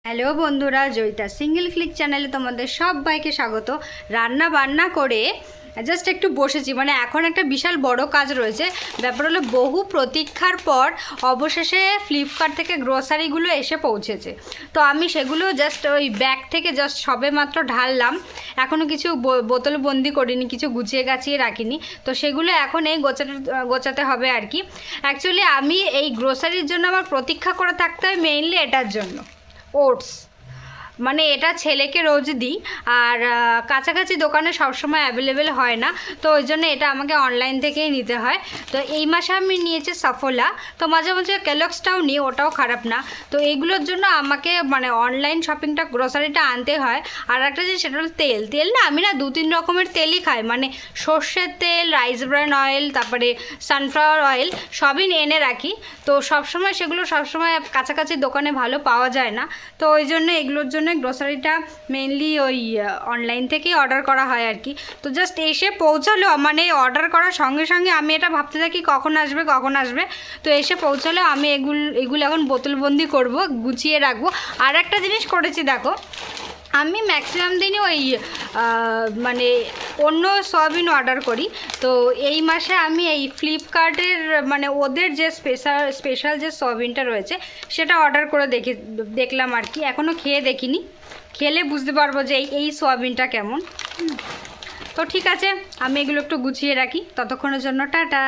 Hello বন্ধুরা, Joyita single click চ্যানেলে তোমাদের সবাইকে স্বাগত। রান্না বান্না করে জাস্ট একটু বসেছি, মানে এখন একটা বিশাল বড় কাজ রয়েছে। ব্যাপার হলো বহু প্রতীক্ষার পর অবশেষে ফ্লিপকার্ট থেকে গ্রোসারিগুলো এসে পৌঁছেছে। তো আমি সেগুলো জাস্ট ওই ব্যাগ থেকে জাস্ট সবে মাত্র ঢাললাম, এখনও কিছু বোতল বন্দি করিনি, কিছু গুছিয়ে গাছিয়ে রাখিনি। তো সেগুলো এখন এই গোছাতে হবে আর কি। অ্যাকচুয়ালি আমি এই গ্রোসারির জন্য আমার প্রতীক্ষা করে থাকতে হয় মেইনলি এটার জন্য, ওটস। মানে এটা ছেলেকে রোজ দিই, আর কাছাকাছি দোকানে সবসময় অ্যাভেলেবেল হয় না, তো ওই জন্য এটা আমাকে অনলাইন থেকেই নিতে হয়। তো এই মাসে আমি নিয়েছি সফলা, তো মাঝে মাঝে কেলগসটাও নিই, ওটাও খারাপ না। তো এইগুলোর জন্য আমাকে মানে অনলাইন শপিংটা গ্রোসারিটা আনতে হয়। আর একটা জিনিস, সেটা হলো তেল না, আমি না 2-3 রকমের তেলই খাই, মানে সর্ষের তেল, রাইস ব্র্যান অয়েল, তারপরে সানফ্লাওয়ার অয়েল, সবই এনে রাখি। তো সবসময় সেগুলো সবসময় কাছাকাছি দোকানে ভালো পাওয়া যায় না, তো ওই জন্য এগুলোর জন্য গ্রোসারিটা মেইনলি ওই অনলাইন থেকেই অর্ডার করা হয় আর কি। তো জাস্ট এসে পৌঁছালো, মানে অর্ডার করার সঙ্গে সঙ্গে আমি এটা ভাবতে থাকি কখন আসবে। তো এসে পৌঁছালো, আমি এগুলো এখন বোতলবন্দি করব, গুছিয়ে রাখবো। আর একটা জিনিস করেছি দেখো, আমি ম্যাক্সিমাম দিনই ওই মানে অন্য সয়াবিন অর্ডার করি। তো এই মাসে আমি এই ফ্লিপকার্টের মানে ওদের যে স্পেশাল যে সয়াবিনটা রয়েছে সেটা অর্ডার করে দেখলাম আর কি। এখনও খেয়ে দেখিনি, খেলে বুঝতে পারবো যে এই সয়াবিনটা কেমন। তো ঠিক আছে, আমি এগুলো একটু গুছিয়ে রাখি, ততক্ষণের জন্য টাটা।